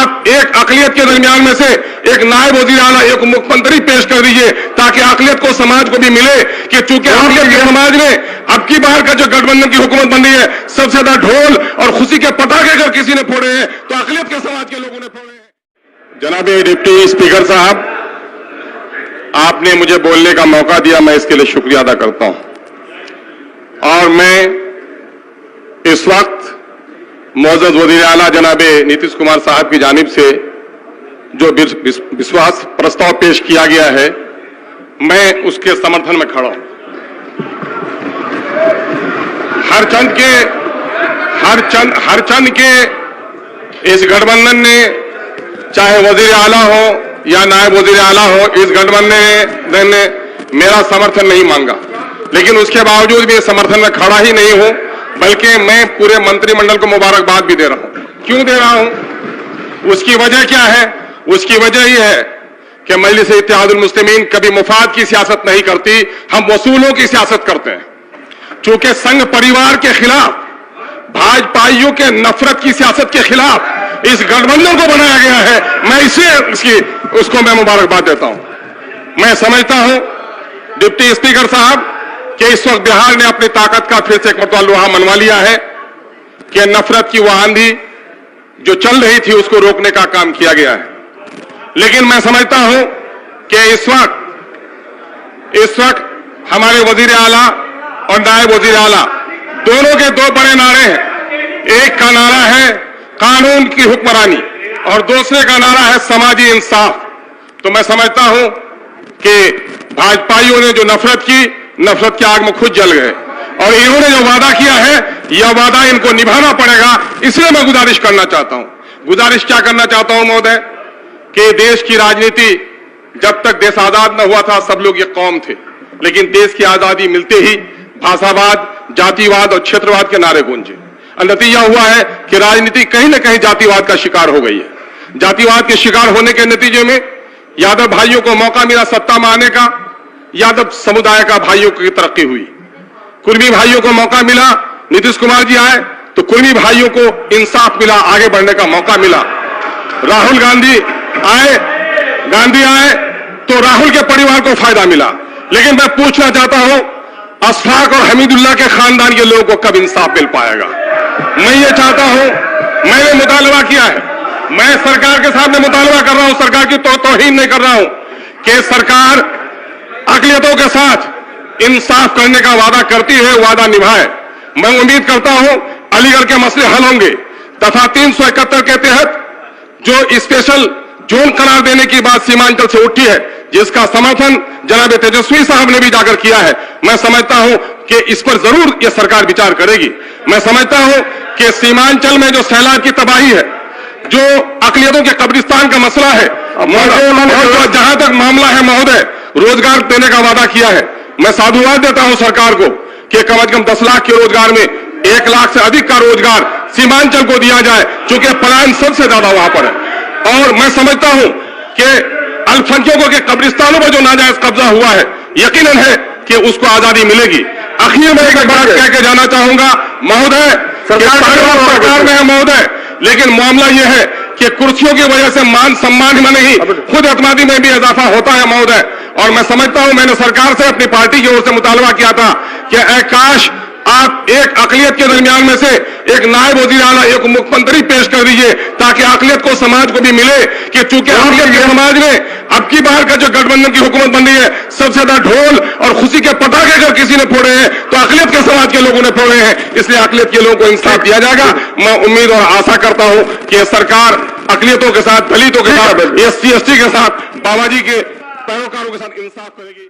आप एक अकलियत के दरमियान में से एक नायब वजीर आला, एक मुख्यमंत्री पेश कर दीजिए, ताकि अकलियत को, समाज को भी मिले कि चूंकि अकलियत के समाज में अब की बार का जो गठबंधन की हुकूमत बन रही है, सबसे ज्यादा ढोल और खुशी के पटाखे अगर किसी ने फोड़े हैं तो अकलियत के समाज के लोगों ने फोड़े हैं। जनाब डिप्टी स्पीकर साहब, आपने मुझे बोलने का मौका दिया, मैं इसके लिए शुक्रिया अदा करता हूं। और मैं इस वक्त मौजूद वजीर आला जनाब नीतीश कुमार साहब की जानिब से जो विश्वास प्रस्ताव पेश किया गया है, मैं उसके समर्थन में खड़ा हूं। हर चंद के इस गठबंधन ने, चाहे वजीर आला हो या नायब वजीर आला हो, इस गठबंधन ने मेरा समर्थन नहीं मांगा, लेकिन उसके बावजूद भी समर्थन में खड़ा ही नहीं हूं, बल्कि मैं पूरे मंत्रिमंडल को मुबारकबाद भी दे रहा हूं। क्यों दे रहा हूं? उसकी वजह क्या है? उसकी वजह यह है कि मजलिस इत्तेहादुल मुस्लिमीन कभी मुफाद की सियासत नहीं करती, हम वसूलों की सियासत करते हैं। चूंकि संघ परिवार के खिलाफ, भाजपाइयों के नफरत की सियासत के खिलाफ इस गठबंधन को बनाया गया है, मैं इसे उसको मैं मुबारकबाद देता हूं। मैं समझता हूं डिप्टी स्पीकर साहब कि इस वक्त बिहार ने अपनी ताकत का फिर से एक मरतबा लोहा मनवा लिया है कि नफरत की वह आंधी जो चल रही थी उसको रोकने का काम किया गया है। लेकिन मैं समझता हूं कि इस वक्त हमारे वजीर आला और नायब वजीर आला दोनों के दो बड़े नारे हैं। एक का नारा है कानून की हुक्मरानी और दूसरे का नारा है समाजी इंसाफ। तो मैं समझता हूं कि भाजपाइयों ने जो नफरत की आग में खुद जल गए और इन्होंने जो वादा किया है, यह वादा इनको निभाना पड़ेगा। इसलिए मैं गुजारिश करना चाहता हूं। गुजारिश क्या करना चाहता हूं महोदय, कि देश की राजनीति, जब तक देश आजाद न हुआ था सब लोग ये कौम थे, लेकिन देश की आजादी मिलते ही भाषावाद, जातिवाद और क्षेत्रवाद के नारे गूंजे। नतीजा हुआ है कि राजनीति कहीं न कहीं जातिवाद का शिकार हो गई है। जातिवाद के शिकार होने के नतीजे में यादव भाइयों को मौका मिला सत्ता में आने का, यादव समुदाय का भाइयों की तरक्की हुई। कुर्मी भाइयों को मौका मिला, नीतीश कुमार जी आए तो कुर्मी भाइयों को इंसाफ मिला, आगे बढ़ने का मौका मिला। राहुल गांधी आए तो राहुल के परिवार को फायदा मिला। लेकिन मैं पूछना चाहता हूं, अशफाक और हमीदुल्लाह के खानदान के लोगों को कब इंसाफ मिल पाएगा? मैं ये चाहता हूं, मैंने मुतालबा किया है, मैं सरकार के सामने मुतालबा कर रहा हूं, सरकार की तौहीन नहीं कर रहा हूं, कि सरकार अक़लियतों के साथ इंसाफ करने का वादा करती है, वादा निभाए। मैं उम्मीद करता हूं अलीगढ़ के मसले हल होंगे तथा 371 के तहत जो स्पेशल जोन करार देने की बात सीमांचल से उठी है, जिसका समर्थन जनाब तेजस्वी साहब ने भी जाकर किया है, मैं समझता हूं कि इस पर जरूर यह सरकार विचार करेगी। मैं समझता हूं कि सीमांचल में जो सैलाब की तबाही है, जो अक़लियतों के कब्रिस्तान का मसला है, जहां तक मामला है महोदय, रोजगार देने का वादा किया है। मैं साधुवाद देता हूं सरकार को कि कम से कम 10 लाख के रोजगार में 1 लाख से अधिक का रोजगार सीमांचल को दिया जाए, चूंकि पलायन सबसे ज्यादा वहां पर है। और मैं समझता हूं कि अल्पसंख्यकों के कब्रिस्तानों पर जो नाजायज कब्जा हुआ है, यकीनन है कि उसको आजादी मिलेगी। आखिर में एक बात कह के जाना चाहूंगा महोदय, सरकार में है महोदय, लेकिन मामला यह है कि कुर्सियों की वजह से मान सम्मान में नहीं, खुद एतमादी में भी इजाफा होता है महोदय। और मैं समझता हूं, मैंने सरकार से अपनी पार्टी की ओर से मुतालबा किया था कि काश आप एक अक़लियत के दरमियान में से एक नायब वजीर आला, एक मुख्यमंत्री पेश कर दीजिए, ताकि अक़लियत को, समाज को भी मिले कि चूंकि अक़लियत के समाज में अब की बार का जो गठबंधन की हुकूमत बन रही है, सबसे ज्यादा ढोल और खुशी के पटाखे अगर किसी ने फोड़े हैं तो अक़लियत के समाज के लोगों ने फोड़े हैं। इसलिए अक़लियत के लोगों को इंसाफ दिया जाएगा। मैं उम्मीद और आशा करता हूं कि सरकार अक़लियतों के साथ, दलितों के साथ, SC ST के साथ, बाबा जी के पैरोकारों के साथ इंसाफ करेगी।